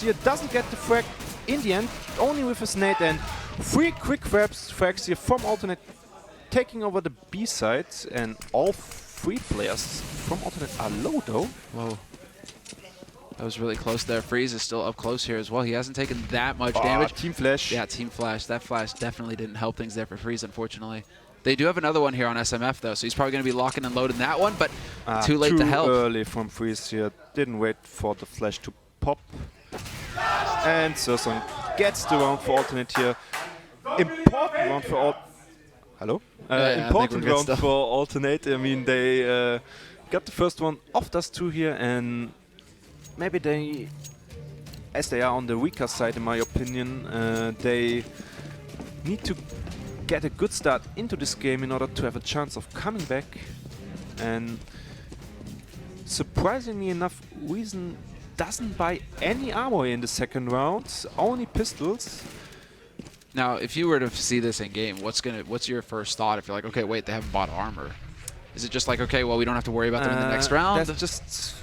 here, doesn't get the frag in the end, only with his nade, and 3 quick frags here from Alternate, taking over the B side, and all 3 players from Alternate are low though. Whoa. That was really close there. Freeze is still up close here as well. He hasn't taken that much damage. Team Flash. Yeah, Team Flash. That flash definitely didn't help things there for Freeze, unfortunately. They do have another one here on SMF, though, so he's probably going to be locking and loading that one, but too late to help. Too early from Freeze here. Didn't wait for the flash to pop. And Surson gets the round for Alternate here. Important round for Hello? Important round for Alternate. I mean, they got the first one off Dust 2 here, and maybe they, as they are on the weaker side in my opinion, they need to get a good start into this game in order to have a chance of coming back. And surprisingly enough, Reason doesn't buy any armor in the second round, only pistols. Now, if you were to see this in game, what's your first thought if you're like, okay, wait, they haven't bought armor? Is it just like, okay, well, we don't have to worry about them in the next round? That's just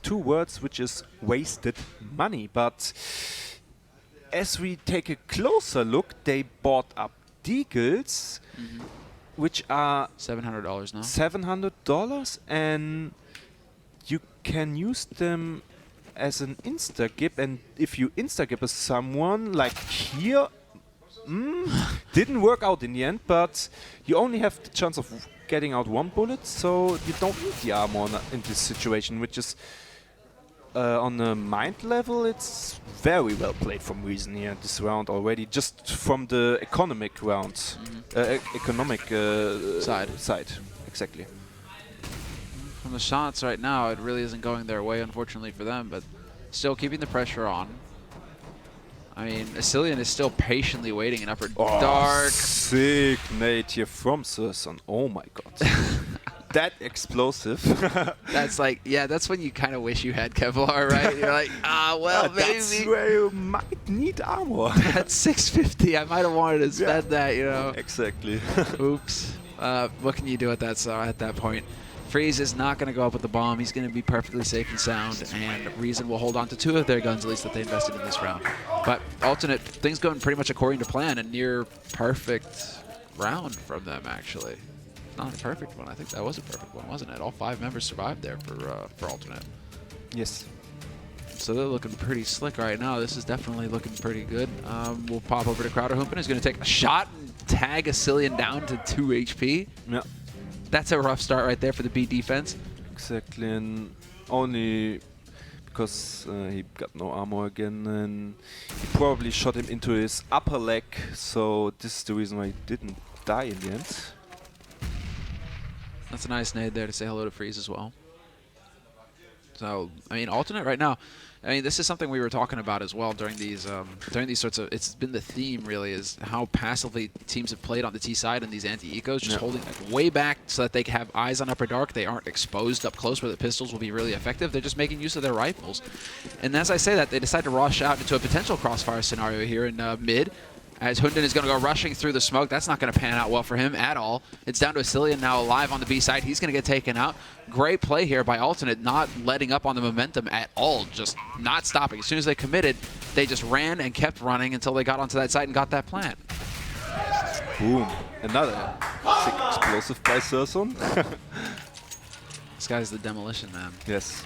2 words, which is wasted money. But as we take a closer look, they bought up Deagles, which are $700 now. $700, and you can use them as an insta-gip, and if you insta-gip someone, like here, didn't work out in the end, but you only have the chance of getting out 1 bullet, so you don't need the armor in this situation, which is on the mind level, it's very well played from Reason here this round already, just from the economic round, side, exactly. From the shots right now, it really isn't going their way, unfortunately for them, but still keeping the pressure on. I mean, Asilian is still patiently waiting in upper dark. Sick nade here from Surson. Oh my god. That explosive. That's like, yeah, that's when you kind of wish you had Kevlar, right? You're like, well, maybe. That's where you might need armor. At 650, I might have wanted to spend that, you know. Exactly. Oops. What can you do at that point? Freeze is not going to go up with the bomb. He's going to be perfectly safe and sound, and Reason will hold on to 2 of their guns, at least, that they invested in this round. But Alternate, things going pretty much according to plan, a near perfect round from them, actually. Not a perfect one. I think that was a perfect one, wasn't it? All 5 members survived there for Alternate. Yes. So they're looking pretty slick right now. This is definitely looking pretty good. We'll pop over to Crowderhumpen, who's going to take a shot and tag Asilian down to 2 HP. Yeah. That's a rough start right there for the B defense. Exactly, and only because he got no armor again, and he probably shot him into his upper leg, so this is the reason why he didn't die in the end. That's a nice nade there to say hello to Freeze as well. So, I mean, Alternate right now, I mean, this is something we were talking about as well during these sorts of, it's been the theme really, is how passively teams have played on the T side in these anti-ecos, just holding like way back so that they can have eyes on upper dark. They aren't exposed up close where the pistols will be really effective. They're just making use of their rifles. And as I say that, they decide to rush out into a potential crossfire scenario here in mid, as Hunden is going to go rushing through the smoke. That's not going to pan out well for him at all. It's down to Asilian now alive on the B side. He's going to get taken out. Great play here by Alternate, not letting up on the momentum at all, just not stopping. As soon as they committed, they just ran and kept running until they got onto that site and got that plant. Boom. Another sick explosive by Surson. This guy's the demolition man. Yes.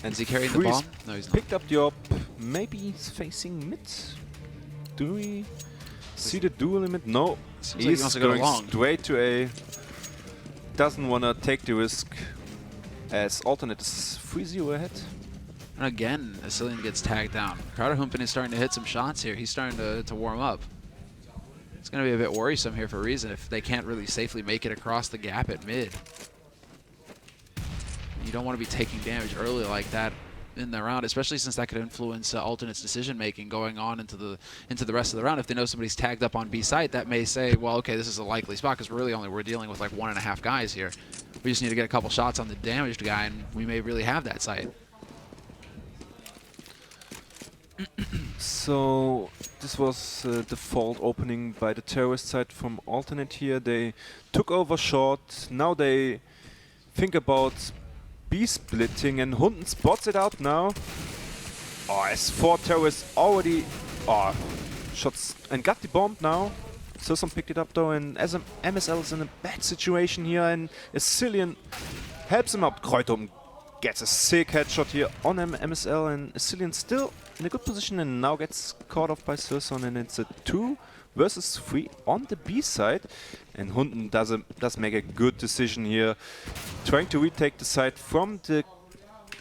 And is he carrying the bomb? No, he's not. Picked up the op. Maybe he's facing mid. Do we see the dual limit? No. Seems He's like he going wants to go straight to A. Doesn't want to take the risk, as Alternate is 3-0 ahead. And again, Asilian gets tagged down. Crowderhumpen is starting to hit some shots here. He's starting to warm up. It's going to be a bit worrisome here for Reason if they can't really safely make it across the gap at mid. You don't want to be taking damage early like that in the round, especially since that could influence Alternate's decision-making going on into the rest of the round. If they know somebody's tagged up on B site, that may say, well, okay, this is a likely spot because we're dealing with like 1.5 guys here. We just need to get a couple shots on the damaged guy, and we may really have that site. So this was the default opening by the terrorist side from Alternate here. They took over short. Now they think about B splitting, and Hunden spots it out now. Oh, S4 terrorists already shots and got the bomb now. Sirson picked it up though, and as MSL is in a bad situation here, and Asilian helps him out. Kreutum gets a sick headshot here on MSL, and Asilian still in a good position and now gets caught off by Sirson, and it's a 2 versus 3 on the B side. And Hunden does make a good decision here, trying to retake the side from the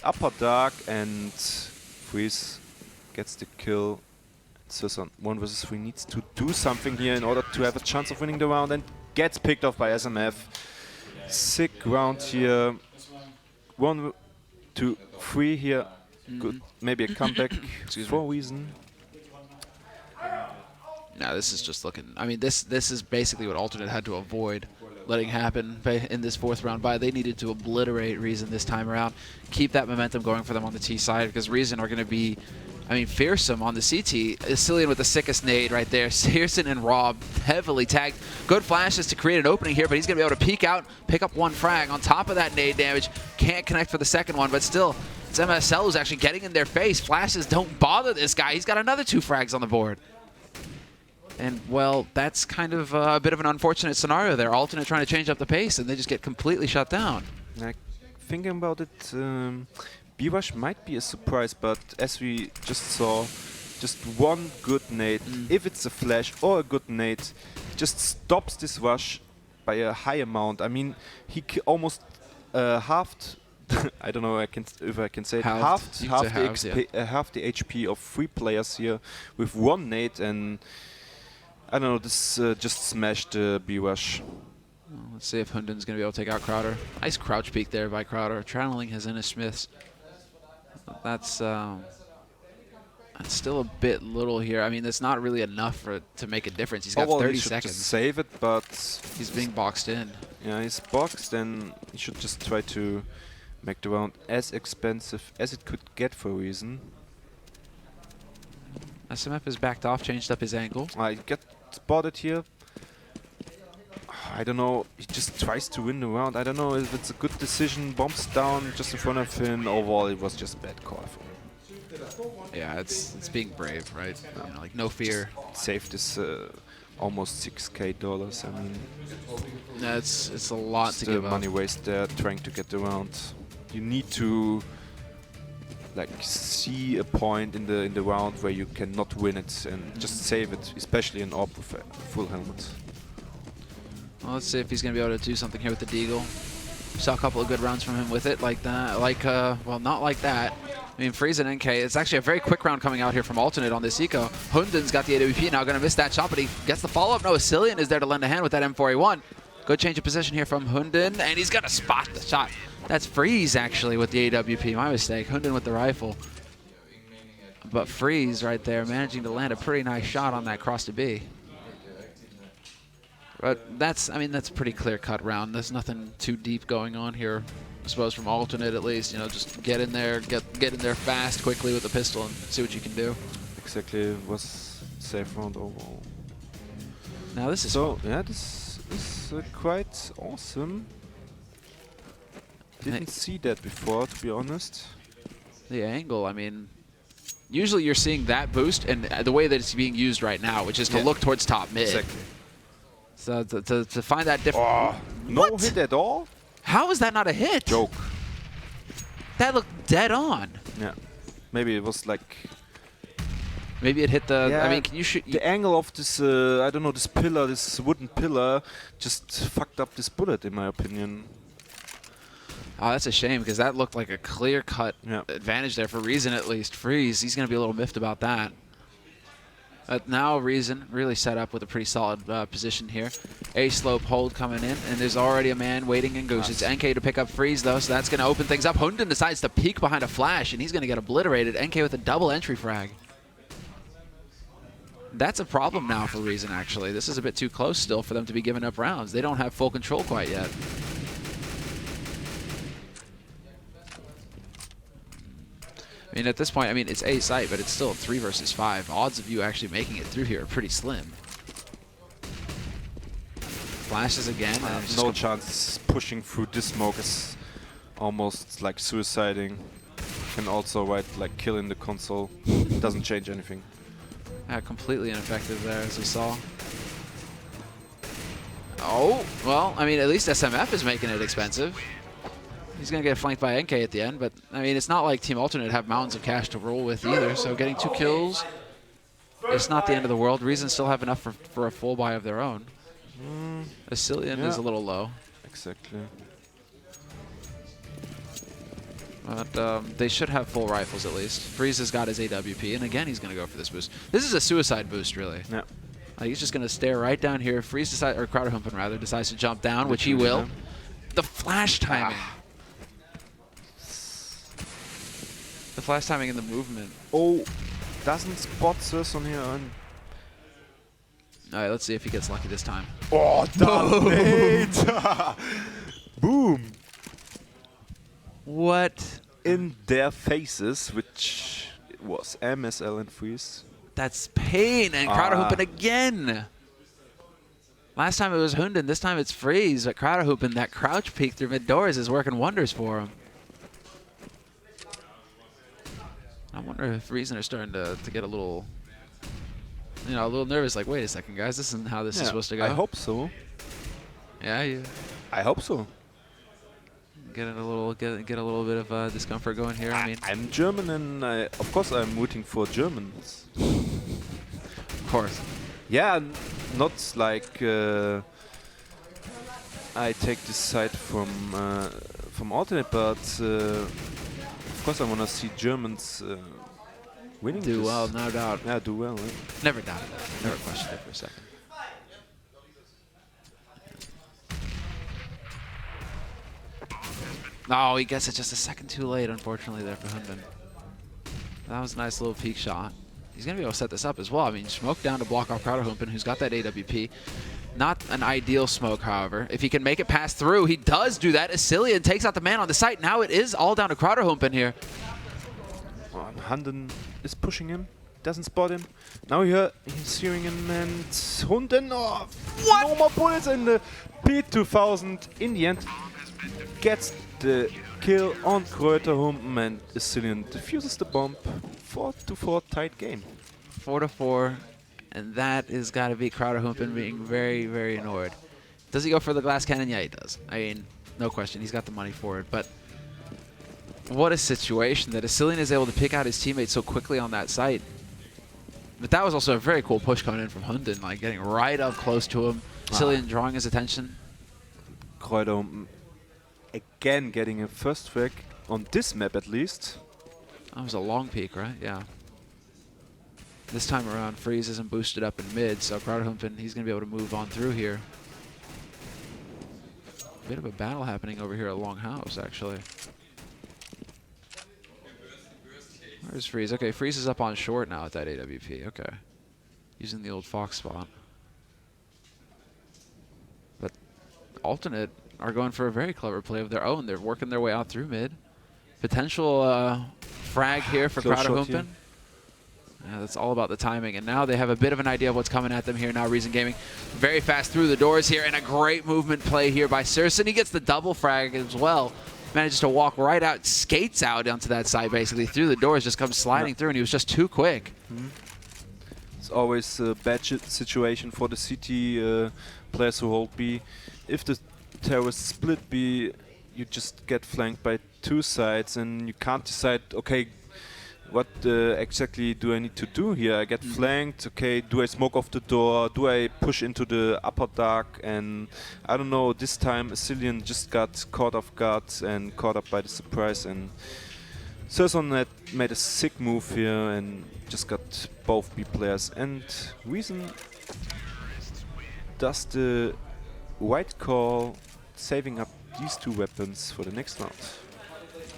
upper dark, and Freeze gets the kill. Sirson 1 versus 3 needs to do something here in order to have a chance of winning the round, and gets picked off by SMF. Sick round here. 1, 2, 3 here. Good, maybe a comeback for Reason. Now this is just looking. I mean, this is basically what Alternate had to avoid letting happen in this 4th round bye. They needed to obliterate Reason this time around, keep that momentum going for them on the T side, because Reason are going to be, I mean, fearsome on the CT. Asilian with the sickest nade right there. Searson and Rob heavily tagged. Good flashes to create an opening here, but he's going to be able to peek out, pick up 1 frag. On top of that nade damage, can't connect for the 2nd one, but still, it's MSL who's actually getting in their face. Flashes don't bother this guy. He's got another 2 frags on the board. And, well, that's kind of a bit of an unfortunate scenario there. Alternate trying to change up the pace, and they just get completely shut down. Like, thinking about it, B-Rush might be a surprise, but as we just saw, just 1 good nade, if it's a flash or a good nade, just stops this rush by a high amount. I mean, he almost halved, I don't know if I can say it, half the HP of 3 players here with 1 nade, and I don't know, this just smashed B-Rush. Well, let's see if Hunden's going to be able to take out Crowder. Nice crouch peek there by Crowder, channeling his Innis Smiths. That's still a bit little here. I mean, that's not really enough to make a difference. He's got 30 he should seconds. Just save it, but he's being boxed in. Yeah, he's boxed, and he should just try to make the round as expensive as it could get for Reason. SMF has backed off, changed up his angle. I get spotted here. I don't know, he just tries to win the round. I don't know if it's a good decision. Bombs down just in front of him. Overall, it was just a bad call for him. Yeah, it's being brave, right? You know, like, no fear. Just saved this almost $6K. I mean, it's a lot to give up. Money waste there trying to get the round. You need to like see a point in the round where you cannot win it and just save it, especially in AWP with a full helmet. Well, let's see if he's going to be able to do something here with the Deagle. Saw a couple of good rounds from him with it, like that. Well, not like that. I mean, Freeze and NK, it's actually a very quick round coming out here from Alternate on this eco. Hunden's got the AWP now, going to miss that shot, but he gets the follow-up. No, Asilian is there to lend a hand with that M4A1. Good change of position here from Hunden, and he's going to spot the shot. That's Freeze, actually, with the AWP. My mistake. Hunden with the rifle. But Freeze right there managing to land a pretty nice shot on that cross to B. But that's a pretty clear-cut round. There's nothing too deep going on here, I suppose, from Alternate at least. You know, just get in there, get in there fast, quickly with the pistol, and see what you can do. Exactly, it was safe round overall. Now this is yeah, this is quite awesome. Didn't see that before, to be honest. The angle, I mean, usually you're seeing that boost, and the way that it's being used right now, which is to look towards top mid. Exactly. So to find that different... Oh, no hit at all? How is that not a hit? Joke. That looked dead on. Yeah. Maybe it was like... Maybe it hit the... Yeah, I mean, can you shoot... The angle of this, I don't know, this pillar, this wooden pillar, just fucked up this bullet, in my opinion. Oh, that's a shame, because that looked like a clear-cut advantage there for Reason, at least. Freeze, he's going to be a little miffed about that. But now Reason really set up with a pretty solid position here. A-slope hold coming in, and there's already a man waiting in Goose. It's NK to pick up Freeze, though, so that's going to open things up. Hunden decides to peek behind a flash, and he's going to get obliterated. NK with a double entry frag. That's a problem now for Reason, actually. This is a bit too close still for them to be giving up rounds. They don't have full control quite yet. I mean, at this point, I mean, it's A site, but it's still 3 versus 5. Odds of you actually making it through here are pretty slim. Flashes again. No chance pushing through this smoke is almost like suiciding. can also write like kill in the console. Doesn't change anything. Yeah, completely ineffective there, as we saw. Oh, well, I mean, at least SMF is making it expensive. He's going to get flanked by NK at the end, but, I mean, it's not like Team Alternate have mountains of cash to roll with either, so getting 2 kills, it's not the end of the world. Reason still have enough for a full buy of their own. Asilian is a little low. Exactly. But they should have full rifles at least. Freeze has got his AWP, and again, he's going to go for this boost. This is a suicide boost, really. Yeah. He's just going to stare right down here. Freeze decides, or Crowderhumpen rather, decides to jump down, which he will. The flash timing. The flash timing and the movement. Oh, doesn't spot Sirson here. And all right, let's see if he gets lucky this time. oh, damn. Boom. What? In their faces, which was MSL and Freeze. That's pain, and Crowderhumpen again. Last time it was Hunden, this time it's Freeze, but Crowderhumpen, that crouch peek through mid-doors is working wonders for him. I wonder if Reason are starting to get a little, you know, a little nervous, like, wait a second, guys, this isn't how this is supposed to go. I hope so. Yeah, I hope so. Get a little bit of discomfort going here. I mean, I'm German, and of course I'm rooting for Germans. Of course. Yeah, not like I take this side from alternate, but of course I want to see Germans winning. Do this. well, no doubt. Yeah, do well. Yeah. Never doubted that. Never questioned it for a second. No, he gets it just a second too late, unfortunately, there for Hunden. That was a nice little peek shot. He's going to be able to set this up as well. I mean, smoke down to block off Crowderhumpen, who's got that AWP. Not an ideal smoke, however. If he can make it pass through, he does do that. Asilian takes out the man on the site. Now it is all down to Crowderhumpen here. Hunden is pushing him. Doesn't spot him. Now he's hearing him, and Hunden, no more bullets, in the P2000 in the end gets the kill on Crowderhumpen, and Asilian defuses the bomb. 4-4 tight game. 4-4, and that has got to be Crowderhumpen being very, very annoyed. Does he go for the glass cannon? Yeah, he does. I mean, no question. He's got the money for it, but what a situation that Asilian is able to pick out his teammates so quickly on that site. But that was also a very cool push coming in from Hunden, like getting right up close to him. Asilian drawing his attention. Crowderhumpen again getting a first frag on this map at least. That was a long peek, right? Yeah. This time around, Freeze isn't boosted up in mid, so Crowderhumpen, he's going to be able to move on through here. Bit of a battle happening over here at Longhouse, actually. Where's Freeze? Okay, Freeze is up on short now at that AWP. Okay. Using the old Fox spot. But Alternate are going for a very clever play of their own. They're working their way out through mid. Potential frag here for Crowderhumpen. Yeah, that's all about the timing. And now they have a bit of an idea of what's coming at them here now. Reason Gaming very fast through the doors here, and a great movement play here by Sirson. He gets the double frag as well. Manages to walk right out, skates out onto that side basically through the doors, just comes sliding through, and he was just too quick. It's always a bad situation for the CT players who hold B. If the terrorists split B, you just get flanked by two sides, and you can't decide, okay, what exactly do I need to do here? I get flanked, okay, do I smoke off the door? Do I push into the upper dark? And I don't know, this time Asilian just got caught off guard and caught up by the surprise, and Sirson had made a sick move here and just got both B players. And Reason does the right call, saving up these two weapons for the next round.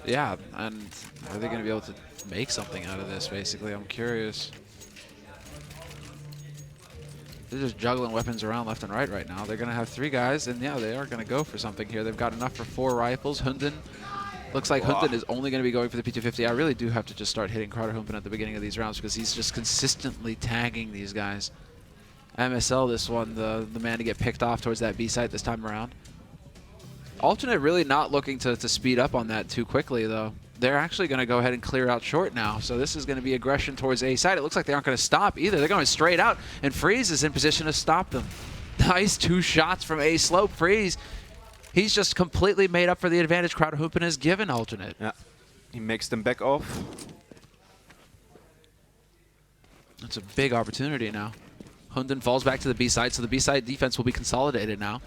Yeah, and are they going to be able to make something out of this, basically? I'm curious. They're just juggling weapons around left and right now. They're going to have 3 guys, and yeah, they are going to go for something here. They've got enough for 4 rifles. Hunden, looks like Hunden is only going to be going for the P250. I really do have to just start hitting Crowderhumpen at the beginning of these rounds because he's just consistently tagging these guys. MSL this one, the man to get picked off towards that B site this time around. Alternate really not looking to speed up on that too quickly, though. they're actually going to go ahead and clear out short now. So this is going to be aggression towards A side. It looks like they aren't going to stop either. They're going straight out, and Freeze is in position to stop them. Nice 2 shots from A Slope. Freeze, he's just completely made up for the advantage Crowder-Humpen has given Alternate. Yeah, he makes them back off. That's a big opportunity now. Hunden falls back to the B side, so the B side defense will be consolidated now.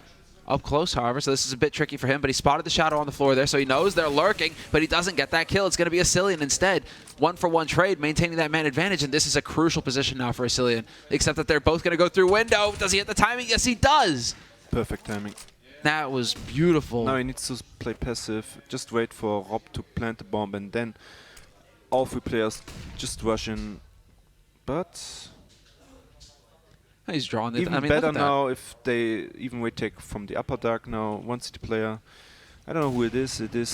Up close, however, so this is a bit tricky for him, but he spotted the shadow on the floor there, so he knows they're lurking, but he doesn't get that kill. It's going to be Asilian instead. 1-for-1 trade, maintaining that man advantage, and this is a crucial position now for Asilian, except that they're both going to go through window. Does he hit the timing? Yes, he does. Perfect timing. That was beautiful. Now he needs to play passive, just wait for Rob to plant the bomb, and then all 3 players just rush in. But he's drawn it. even better now if they even take from the upper dark now. 1 city player. I don't know who it is. It is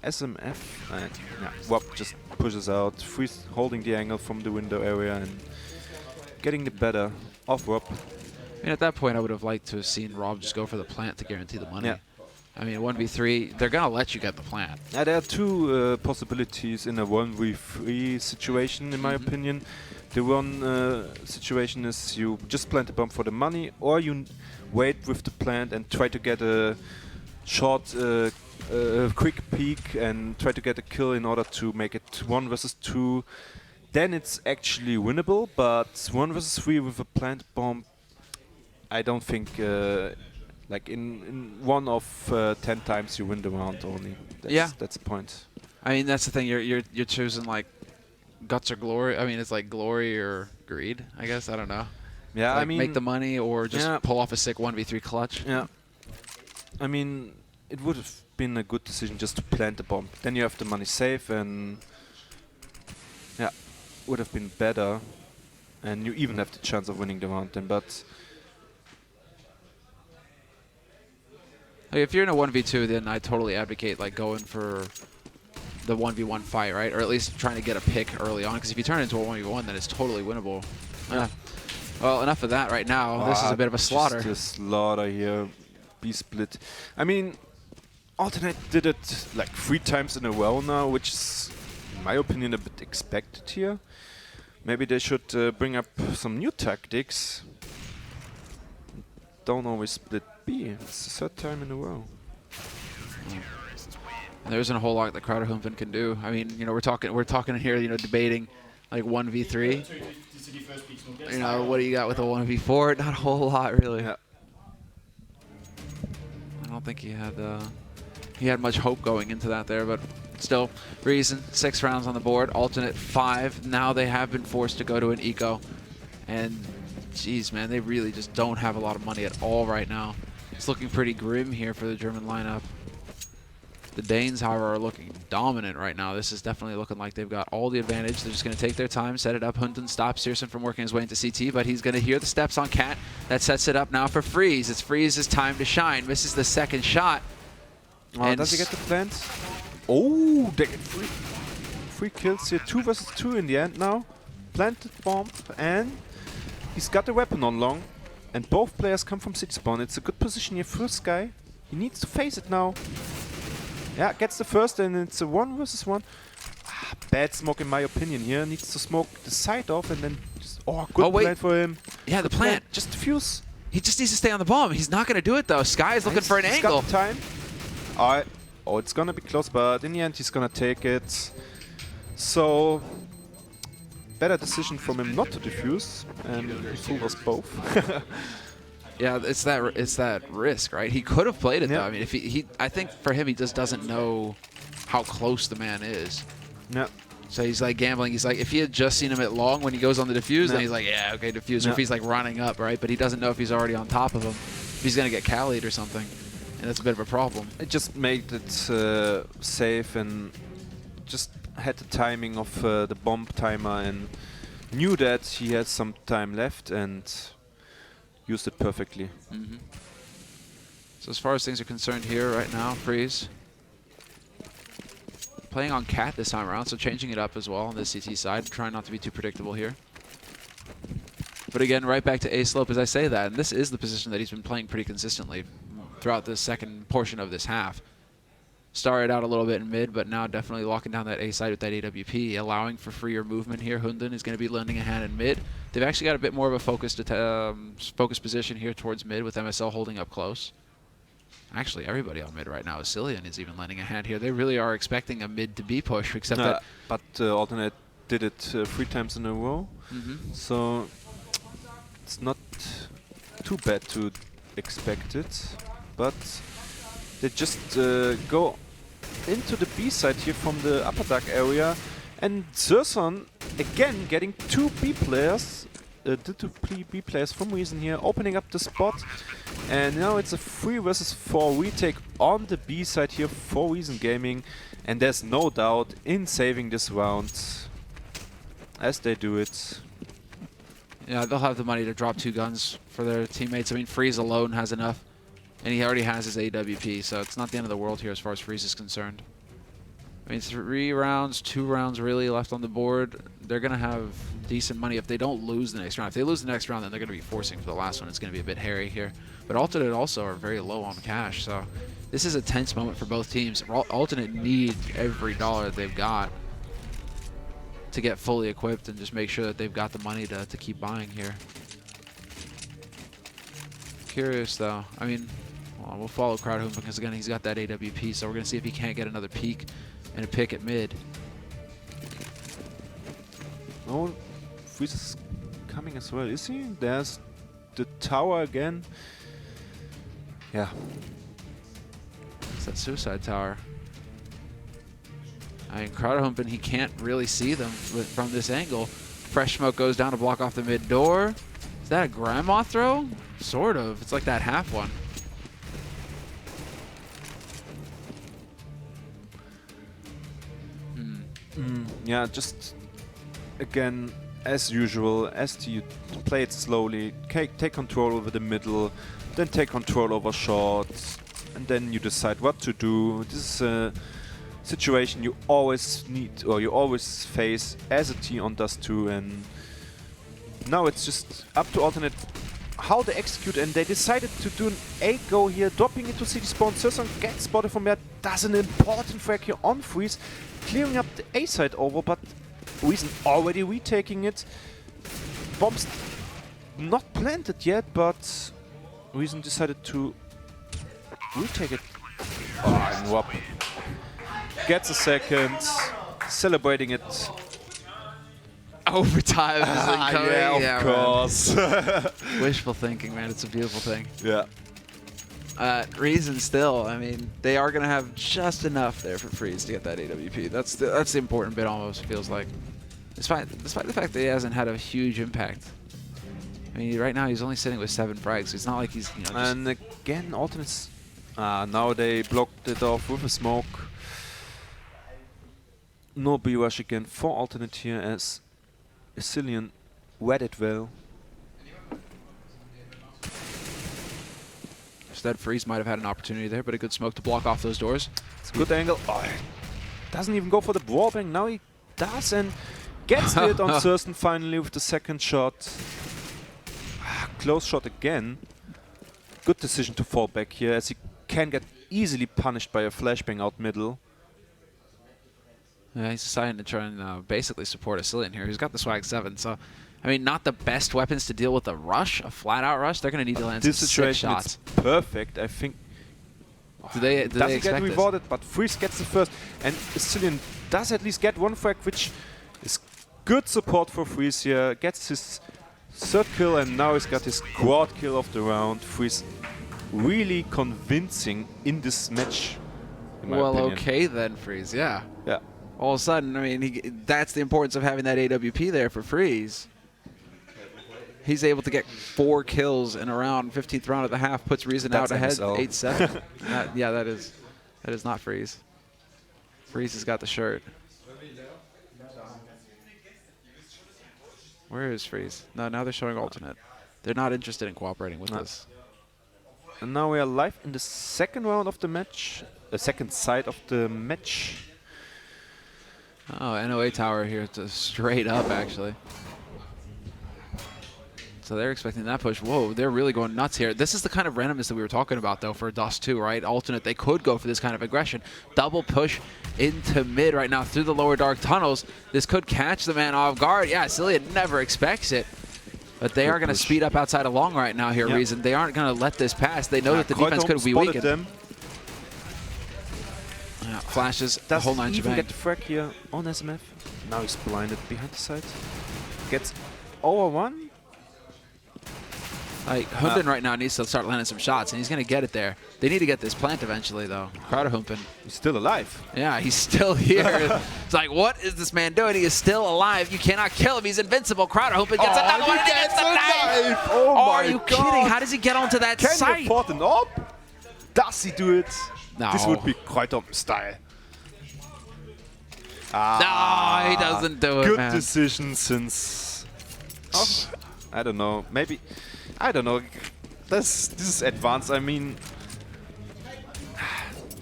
SMF. And yeah, Rob just pushes out, Freeze holding the angle from the window area and getting the better of Rob. I mean, at that point, I would have liked to have seen Rob just go for the plant to guarantee the money. Yeah. I mean, 1v3, they're going to let you get the plant. Yeah, there are 2 possibilities in a 1v3 situation, in my opinion. The one situation is you just plant a bomb for the money, or you wait with the plant and try to get a short, quick peek and try to get a kill in order to make it 1 versus 2. Then it's actually winnable, but 1 versus 3 with a plant bomb, I don't think, like in 1 of 10 times you win the round only. That's the point. I mean, that's the thing. You're choosing like guts or glory. I mean, it's like glory or greed, I guess. I don't know. Yeah, like I mean, make the money or just pull off a sick 1v3 clutch. Yeah. I mean, it would have been a good decision just to plant the bomb. Then you have the money safe, and yeah, would have been better. And you even have the chance of winning the round then. But if you're in a 1v2, then I totally advocate like going for the 1v1 fight, right? Or at least trying to get a pick early on, because if you turn it into a 1v1, then it's totally winnable. Yeah. Well, enough of that right now. This is a bit of a slaughter. Just a slaughter here. B-split. I mean, Alternate did it like 3 times in a row now, which is, in my opinion, a bit expected here. Maybe they should bring up some new tactics. Don't always split B. It's the 3rd time in a row. There isn't a whole lot that Crowder-Humpen can do. I mean, you know, we're talking here, you know, debating like 1v3. You know, what do you got with a 1v4? Not a whole lot, really. Yeah. I don't think he had much hope going into that there, but still, Reason 6 rounds on the board, Alternate 5. Now they have been forced to go to an eco, and geez, man, they really just don't have a lot of money at all right now. It's looking pretty grim here for the German lineup. The Danes, however, are looking dominant right now. This is definitely looking like they've got all the advantage. They're just going to take their time, set it up. Hunden stops Searson from working his way into CT, but he's going to hear the steps on Cat. That sets it up now for Freeze. It's Freeze's time to shine. Misses the 2nd shot. Does he get the plant? Oh, they get 3 kills here. 2 versus 2 in the end now. Planted bomb, and he's got the weapon on long. And both players come from city spawn. It's a good position here for Sky. He needs to face it now. Yeah, gets the first, and it's a 1 versus 1. Bad smoke in my opinion here. Needs to smoke the side off and then just, good plant for him. Yeah, the plant. Just defuse. He just needs to stay on the bomb. He's not going to do it though. Sky is looking for an angle. He's got the time. Alright. Oh, it's going to be close, but in the end he's going to take it. So, better decision from him not to defuse, and he fooled us both. Yeah, it's that risk, right? He could have played it though. I mean, if I think for him, he just doesn't know how close the man is. Yeah. So he's like gambling. He's like, if he had just seen him at long when he goes on the defuse, then he's like, yeah, okay, defuse. Or if he's like running up, right? But he doesn't know if he's already on top of him. If he's gonna get Calied or something, and that's a bit of a problem. It just made it safe and just had the timing of the bomb timer and knew that he had some time left and used it perfectly. Mm-hmm. So as far as things are concerned here right now, Freeze playing on Cat this time around, so changing it up as well on the CT side, trying not to be too predictable here. But again, right back to A Slope as I say that, and this is the position that he's been playing pretty consistently throughout the second portion of this half. started out a little bit in mid, but now definitely locking down that A side with that AWP, allowing for freer movement here. Hunden is going to be lending a hand in mid. They've actually got a bit more of a focused position here towards mid with MSL holding up close. Actually, everybody on mid right now. Cillian is even lending a hand here. They really are expecting a mid to B push, except that... But Alternate did it 3 times in a row, so it's not too bad to expect it, but they just go into the B side here from the upper dark area, and Zerson again getting 2 B players, B players from Reason here, opening up the spot, and now it's a 3 versus 4 retake on the B side here for Reason Gaming, and there's no doubt in saving this round as they do it. Yeah, they'll have the money to drop 2 guns for their teammates. I mean, Freeze alone has enough, and he already has his AWP, so it's not the end of the world here as far as Freeze is concerned. I mean, 3 rounds, 2 rounds really left on the board. They're going to have decent money if they don't lose the next round. If they lose the next round, then they're going to be forcing for the last one. It's going to be a bit hairy here. But Alternate also are very low on cash, so this is a tense moment for both teams. Alternate need every dollar that they've got to get fully equipped and just make sure that they've got the money to keep buying here. Curious though. I mean, well, we'll follow Crowdhoom because again he's got that AWP, so we're gonna see if he can't get another peek and a pick at mid. Oh, Freeze is coming as well, is he? There's the tower again. Yeah. It's that suicide tower. I mean, Crowderhumpin, he can't really see them from this angle. Fresh smoke goes down to block off the mid door. Is that a grandma throw? Sort of. It's like that half one. Yeah, just again, as usual, as you play it slowly, take control over the middle, then take control over short, and then you decide what to do. This is a situation you always need, or you always face as a team on Dust 2, and now it's just up to Alternate how they execute, and they decided to do an A go here, dropping into city spawn. Sirson gets spotted from there, does an important frag here on Freeze, clearing up the A side over, but Reason already retaking it. Bombs not planted yet, but Reason decided to retake it. Oh, and Wop gets a second, celebrating it. Overtime is incoming. Yeah, of course. Wishful thinking, man. It's a beautiful thing. Yeah. Reason still, I mean, they are going to have just enough there for Freeze to get that AWP. That's the important bit almost, feels like. Despite the fact that he hasn't had a huge impact. I mean, right now he's only sitting with 7 frags, so it's not like he's, you know, just... And again, Alternates... now they blocked it off with a smoke. No B-rush again for Alternate here as Cillian read it well. Instead, Freeze might have had an opportunity there, but a good smoke to block off those doors. It's a good angle. Oh, doesn't even go for the wallbang. Now he does and gets it on Thurston finally with the second shot. Close shot again. Good decision to fall back here as he can get easily punished by a flashbang out middle. Yeah, he's deciding to try and basically support a Cillian here. He's got the swag 7, so I mean, not the best weapons to deal with a rush, a flat-out rush. They're going to need to land some sick shots. It's perfect, I think. Do they doesn't expect get rewarded, but Freeze gets the first, and Cillian does at least get one frag, which is good support for Freeze here. Gets his 3rd kill, and now he's got his quad kill of the round. Freeze really convincing in this match, in my opinion. Okay then, Freeze. Yeah. Yeah. All of a sudden, I mean, that's the importance of having that AWP there for Freeze. He's able to get 4 kills in a round, 15th round at the half, puts Reason out ahead, 8-7. Yeah, that is not Freeze. Freeze has got the shirt. Where is Freeze? No, now they're showing Alternate. They're not interested in cooperating with us. And now we are live in the 2nd round of the match, the 2nd side of the match. Oh, NOA tower here to straight up, actually. So they're expecting that push. Whoa, they're really going nuts here. This is the kind of randomness that we were talking about, though, for Dust 2, right? Alternate, they could go for this kind of aggression. Double push into mid right now through the lower dark tunnels. This could catch the man off guard. Yeah, Cilia never expects it. But they are going to speed up outside of long right now here, Reason. They aren't going to let this pass. They know that the defense could be weakened. Them. Yeah, flashes the whole nine Does he even shebang. get the frag here on SMF? Now he's blinded behind the side. Gets over one. Like, Humpin right now needs to start landing some shots, and he's going to get it there. They need to get this plant eventually, though. Humpin. He's still alive. Yeah, he's still here. It's like, what is this man doing? He is still alive. You cannot kill him. He's invincible. Humpin gets another one, and he gets the knife. Oh my Are you kidding? How does he get onto that Can site? he afford an AWP? Does he do it? No. This would be quite up style. No, he doesn't do it, Good man. decision since... Oh, I don't know. Maybe... I don't know. This is advanced. I mean...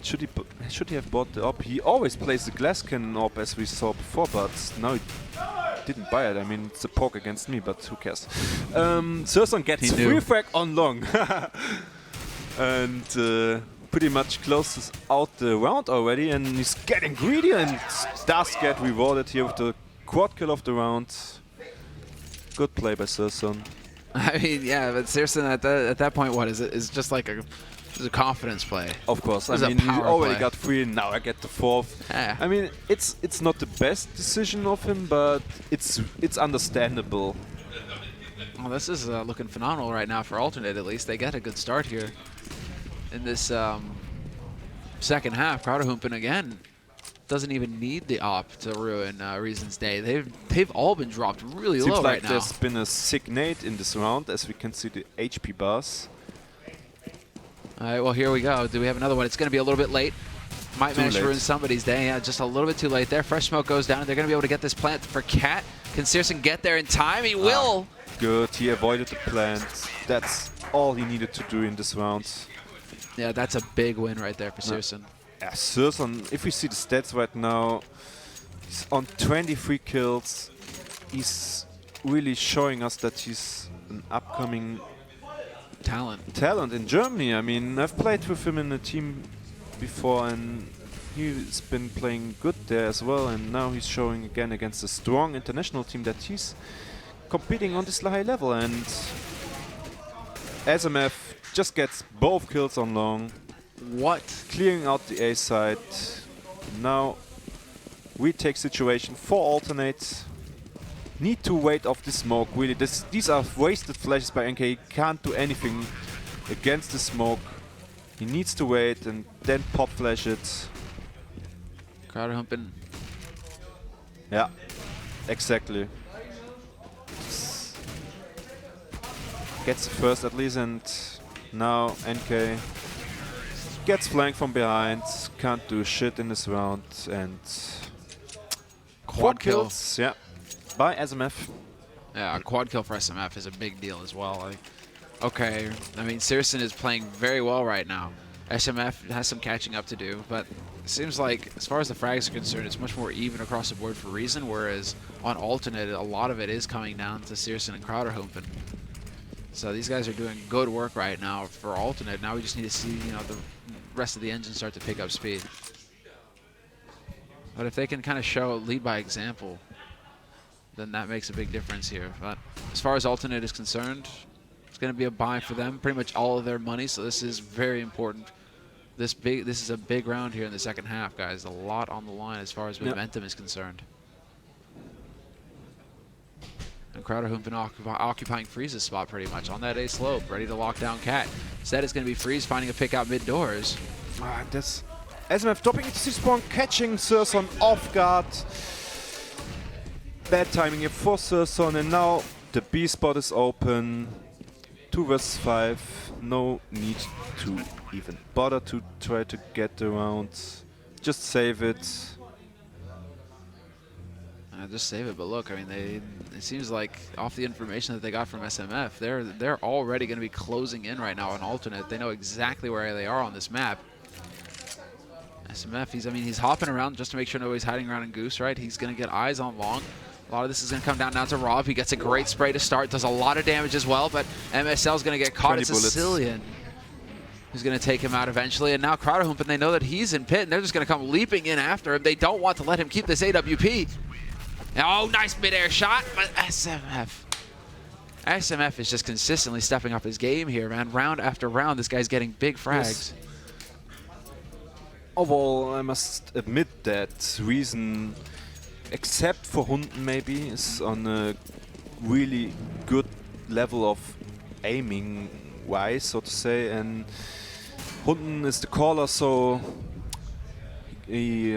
Should he have bought the AWP? He always plays the glass cannon AWP as we saw before, but now he didn't buy it. I mean, it's a poke against me, but who cares? Surson gets free frag on long. And pretty much closes out the round already, and he's getting greedy and does get rewarded here with the quad kill of the round. Good play by Surson. I mean, yeah, but Searson at that point, what is it? It's just like a confidence play. Of course, I It's a mean, you power already play. got 3, and now I get the 4th. Yeah. I mean, it's not the best decision of him, but it's understandable. Well, this is looking phenomenal right now for Alternate, at least. They get a good start here in this second half. Humpin again doesn't even need the op to ruin Reason's day. They've all been dropped really Seems low like right now. there's been a sick nade in this round, as we can see the HP bars. All right, well, here we go. Do we have another one? It's going to be a little bit late. Might manage to ruin somebody's day. Yeah, just a little bit too late there. Fresh smoke goes down. They're going to be able to get this plant for Cat. Can Searson get there in time? He will. Good, he avoided the plant. That's all he needed to do in this round. Yeah, that's a big win right there for Searson. Yeah, Surson, if we see the stats right now, he's on 23 kills. He's really showing us that he's an upcoming talent in Germany. I mean, I've played with him in a team before, and he's been playing good there as well. And now he's showing again against a strong international team that he's competing on this high level. And SMF just gets both kills on long. What? Clearing out the A side. Now retake situation for Alternate. Need to wait off the smoke, really. These are wasted flashes by NK. He can't do anything against the smoke. He needs to wait and then pop flash it. Humpin. Yeah, exactly. Gets the first at least, and now NK gets flanked from behind. Can't do shit in this round, and Quad kill. kills, yeah, by SMF. Yeah, a quad kill for SMF is a big deal as well. Like, okay, I mean, Searson is playing very well right now. SMF has some catching up to do, but it seems like, as far as the frags are concerned, it's much more even across the board for Reason, whereas on Alternate, a lot of it is coming down to Searson and Humpin. So these guys are doing good work right now for Alternate. Now we just need to see, you know, the rest of the engine start to pick up speed. But if they can kind of lead by example, then that makes a big difference here. But as far as Alternate is concerned, it's going to be a buy for them, pretty much all of their money. So this is very important. This is a big round here in the second half, guys. A lot on the line as far as momentum is concerned. And Humpin occupying Freeze's spot pretty much on that A slope, ready to lock down Cat. Instead, it's going to be Freeze finding a pick out mid-doors. This SMF dropping into C-spawn, catching Surson off guard. Bad timing here for Surson, and now the B spot is open. 2 vs 5. No need to even bother to try to get the round. Just save it. Just save it, but look, I mean, it seems like off the information that they got from SMF, they're already going to be closing in right now on Alternate. They know exactly where they are on this map. SMF, he's hopping around just to make sure nobody's hiding around in Goose, right? He's going to get eyes on long. A lot of this is going to come down now to Rob. He gets a great spray to start, does a lot of damage as well, but MSL is going to get caught. It's Sicilian who's going to take him out eventually. And now Crowderhumpen, they know that he's in pit, and they're just going to come leaping in after him. They don't want to let him keep this AWP. Oh, nice midair shot, but SMF is just consistently stepping up his game here, man. Round after round, this guy's getting big frags. Yes. Overall, I must admit that Reason, except for Hunden maybe, is on a really good level of aiming wise, so to say, and Hunden is the caller, so he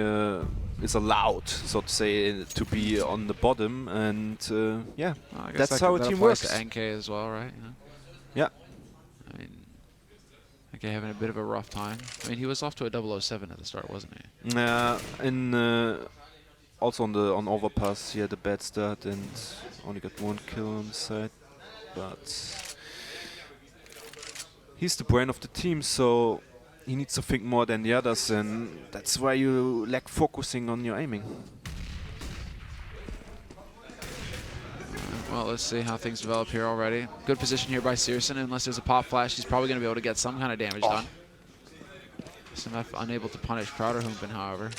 is allowed, so to say, to be on the bottom, and yeah, well, that's how a team works. To NK as well, right? Yeah. I mean, NK having a bit of a rough time. I mean, he was off to a 007 at the start, wasn't he? Also on overpass, he had a bad start and only got 1 kill on the side, but he's the brain of the team, so he needs to think more than the others, and that's why you lack focusing on your aiming. Well, let's see how things develop here already. Good position here by Searson. Unless there's a pop flash, he's probably going to be able to get some kind of damage done. SMF unable to punish Crowderhumpen, however.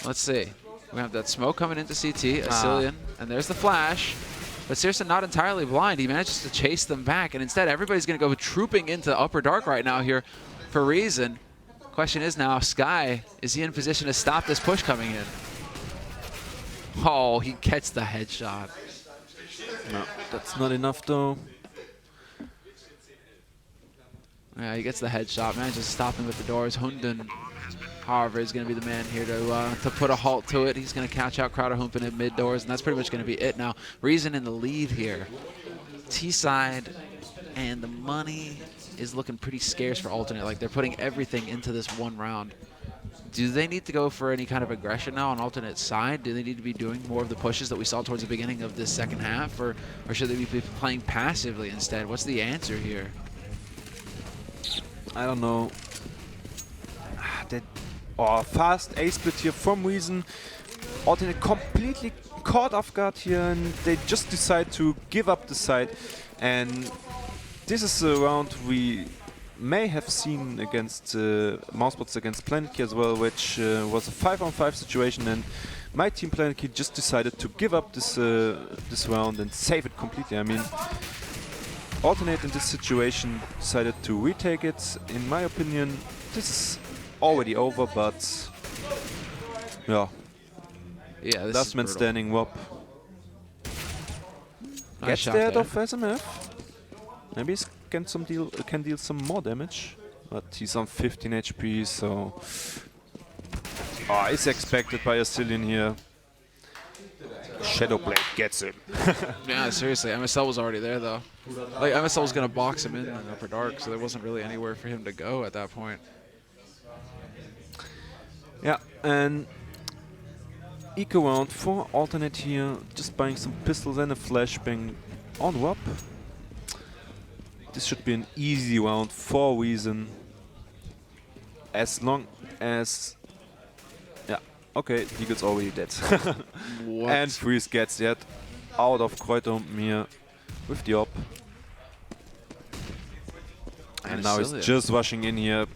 Let's see. We have that smoke coming into CT, Asilian, and there's the flash. But Searson not entirely blind. He manages to chase them back, and instead everybody's going to go trooping into Upper Dark right now here for Reason. Question is now, Sky, is he in position to stop this push coming in? Oh, he gets the headshot. No, that's not enough though. Yeah, he gets the headshot, manages to stop him with the doors. Hunden, however, is going to be the man here to put a halt to it. He's going to catch out Crowderhumpen at mid doors, and that's pretty much going to be it now. Reason in the lead here. T-side, and the money is looking pretty scarce for Alternate. Like, they're putting everything into this one round. Do they need to go for any kind of aggression now on Alternate side? Do they need to be doing more of the pushes that we saw towards the beginning of this second half? Or should they be playing passively instead? What's the answer here? I don't know. Fast A-split here from Reason. Alternate completely caught off guard here, and they just decide to give up the side. And this is a round we may have seen against Mousebots against PlanetKey as well, which was a 5-on-5 situation, and my team PlanetKey just decided to give up this round and save it completely. I mean, Alternate in this situation decided to retake it. In my opinion, this is already over, but yeah. Yeah, this last man standing, Wop. Gets dead of SMF. Maybe he can deal some more damage, but he's on 15 HP, so it's expected by Asilian here. Shadowblade gets him. Yeah, seriously, MSL was already there though. Like, MSL was gonna box him in Upper Dark, so there wasn't really anywhere for him to go at that point. Yeah, and eco round for Alternate here, just buying some pistols and a flashbang on Wop. This should be an easy round for Reason, as long as... Yeah, okay, Deagle's already dead. And Freeze gets yet out of Crowderhumpen here with the op. And now he's just rushing in here.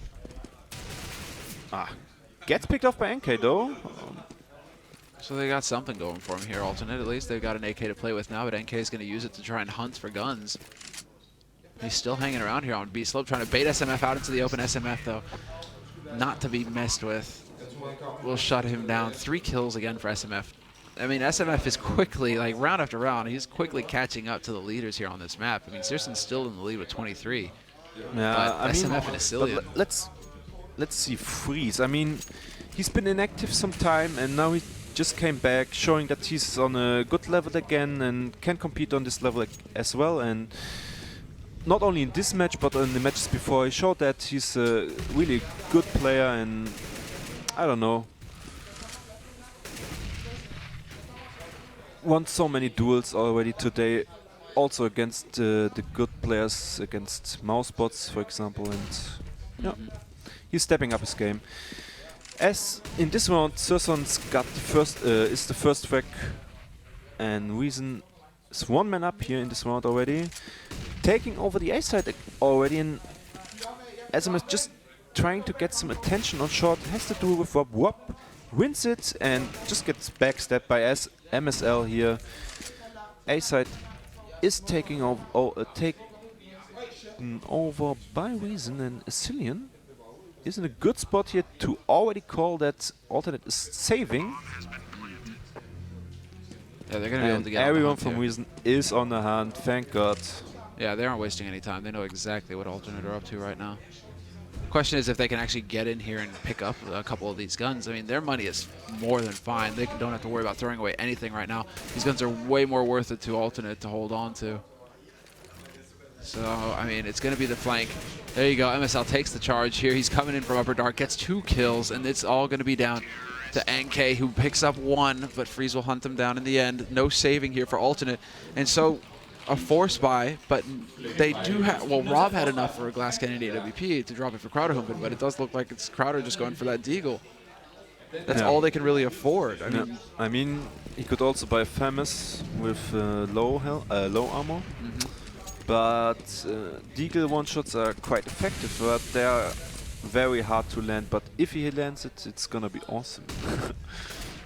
Gets picked off by NK though. So they got something going for him here, Alternate. At least they've got an AK to play with now, but NK is going to use it to try and hunt for guns. He's still hanging around here on B-Slope, trying to bait SMF out into the open. SMF, though, not to be messed with. Will shut him down. 3 kills again for SMF. I mean, SMF is quickly, like, round after round, he's quickly catching up to the leaders here on this map. I mean, Searson's still in the lead with 23. Yeah, but SMF and Asilian. Let's see Freeze. I mean, he's been inactive some time, and now he just came back, showing that he's on a good level again and can compete on this level as well. And not only in this match, but in the matches before, he showed that he's a really good player, and I don't know, won so many duels already today, also against the good players, against Mousebots, for example, and yeah, he's stepping up his game. As in this round, Searson's got the first is the first frag And Reason is one man up here in this round already. Taking over the A side already, and SMS just trying to get some attention on short. Has to do with Rob. Rob wins it and just gets backstabbed by MSL here. A side is taking over by Reason, and Asilian is in a good spot here to already call that alternate is saving. Yeah, they're gonna be able to get everyone on the from hunt Reason is on the hunt, thank God. Yeah, they aren't wasting any time. They know exactly what alternate are up to right now. Question is if they can actually get in here and pick up a couple of these guns. I mean, their money is more than fine. They don't have to worry about throwing away anything right now. These guns are way more worth it to alternate to hold on to. So, I mean, it's going to be the flank. There you go. MSL takes the charge here. He's coming in from upper dark, gets 2 kills, and it's all going to be down to NK, who picks up 1, but Freeze will hunt him down in the end. No saving here for alternate. And so, a force buy, but they do have, well, Rob had enough for a Glass Kennedy AWP to drop it for Crowder Humpin, but it does look like it's Crowder just going for that Deagle. That's all they can really afford. I mean, he could also buy Famous with low armor. But Deagle one-shots are quite effective, but they are very hard to land. But if he lands it, it's gonna be awesome.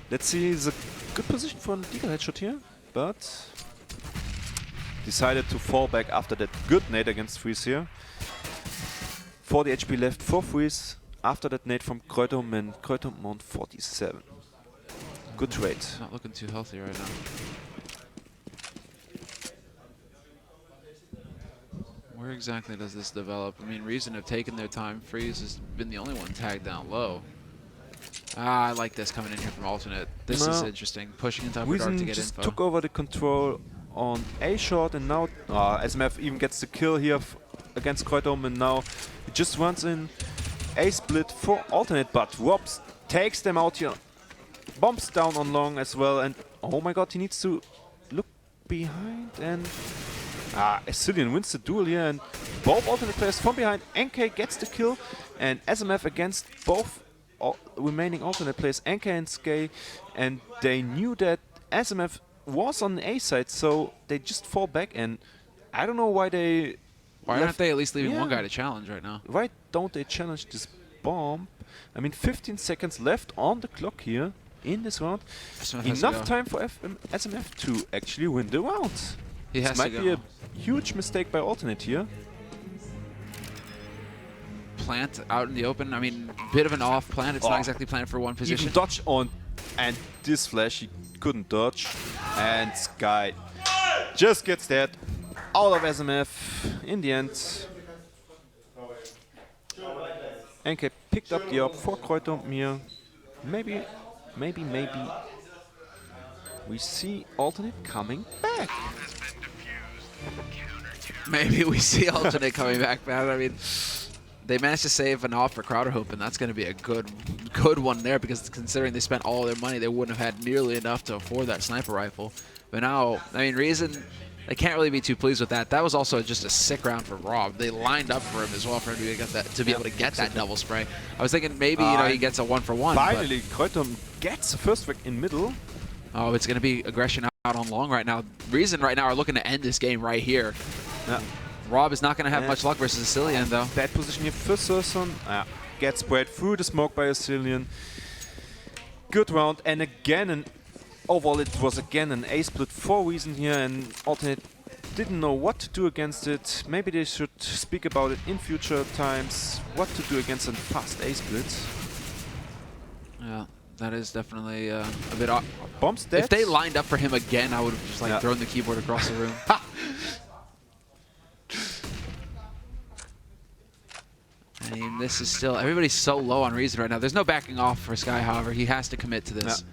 Let's see, it's a good position for a Deagle headshot here, but decided to fall back after that good nade against Freeze here. 40 HP left for Freeze after that nade from Kreutum, and Kreutum on 47. Good trade. Not looking too healthy right now. Where exactly does this develop? I mean, Reason have taken their time. Freeze has been the only one tagged down low. I like this coming in here from alternate. This is interesting. Pushing into upper dark to get just info. Took over the control on A short, and now SMF even gets the kill here against Kreutum, and now he just runs in A split for alternate, but Robs takes them out here. Bombs down on long as well, and oh my god, he needs to look behind, and Asilian wins the duel here, and both alternate players from behind. NK gets the kill, and SMF against both remaining alternate players, NK and Skay, and they knew that SMF was on the A side, so they just fall back, and I don't know why they... Why aren't they at least leaving one guy to challenge right now? Why don't they challenge this bomb? I mean, 15 seconds left on the clock here in this round. Enough time for SMF to actually win the round. This might be a huge mistake by alternate here. Plant out in the open. I mean, bit of an off plant. It's not exactly planned for one position. Even dodge on, and this flash he couldn't dodge. And Sky just gets that out of SMF in the end. NK picked up the up for Kreutum here. Maybe we see alternate coming back. Maybe we see alternate coming back, man. I mean, they managed to save an off for Crowder Hoop, and that's going to be a good one there, because considering they spent all their money, they wouldn't have had nearly enough to afford that sniper rifle. But now, I mean, Reason, they can't really be too pleased with that. That was also just a sick round for Rob. They lined up for him as well for him to get that, to be able to get that double spray. I was thinking maybe he gets a 1-for-1. Finally, Kreutum gets the first pick in middle. Oh, it's going to be aggression out on long right now. Reason right now are looking to end this game right here. Yeah. Rob is not going to have much luck versus Asilian, though. That position here for Surson. Gets sprayed through the smoke by Asilian. Good round, and again, overall it was again an A split for Reason here, and alternate didn't know what to do against it. Maybe they should speak about it in future times, what to do against a fast A split. Yeah, that is definitely a bit odd. Bombs dead. If they lined up for him again, I would have just like thrown the keyboard across the room. I mean, this is still, everybody's so low on Reason right now. There's no backing off for Sky, however. He has to commit to this.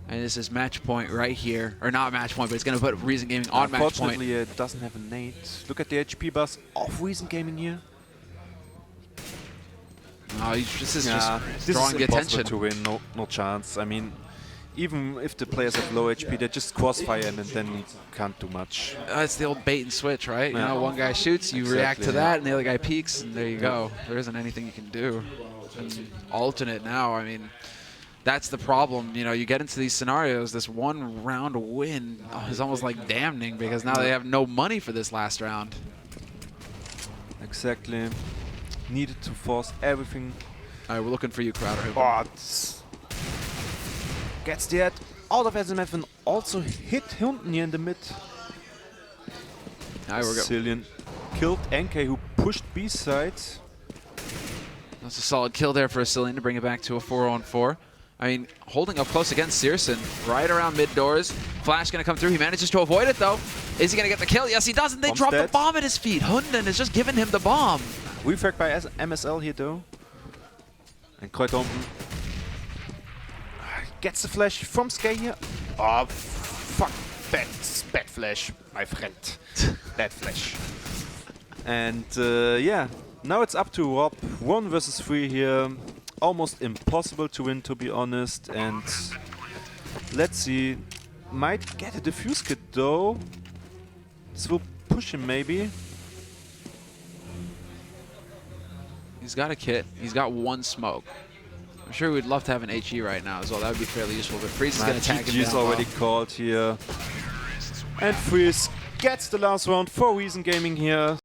And this is match point right here. Or not match point, but it's going to put Reason Gaming on match point. Unfortunately, it doesn't have a nade. Look at the HP bus of Reason Gaming here. Oh, this is just drawing the attention. To win, no chance. I mean, even if the players have low HP, they just crossfire and then you can't do much. It's the old bait and switch, right? You know, one guy shoots, you react to that, and the other guy peeks, and there you go. There isn't anything you can do. And alternate now, I mean, that's the problem. You know, you get into these scenarios, this one round win is almost like damning because now they have no money for this last round. Exactly. Needed to force everything. All right, we're looking for you, Crowder. But gets the head out of SMF and also hit Hunden here in the mid. All right, we're good. Cillian killed NK, who pushed B side. That's a solid kill there for Cillian to bring it back to a 4-on-4. I mean, holding up close against Searson, right around mid doors. Flash gonna come through. He manages to avoid it though. Is he gonna get the kill? Yes, he does, and they drop the bomb at his feet. Hunden is just giving him the bomb. Refrag by MSL here though. And Kreutompen gets the flash from Skye here. Oh, fuck. Bad flash, my friend. Bad flash. And yeah, now it's up to Rob. 1 versus 3 here. Almost impossible to win, to be honest. And let's see. Might get a defuse kit though. This will push him maybe. He's got a kit. He's got 1 smoke. I'm sure we'd love to have an HE right now as well. That would be fairly useful. But Freeze is going to tag him down. GG's already called here. And Freeze gets the last round for Reason Gaming here.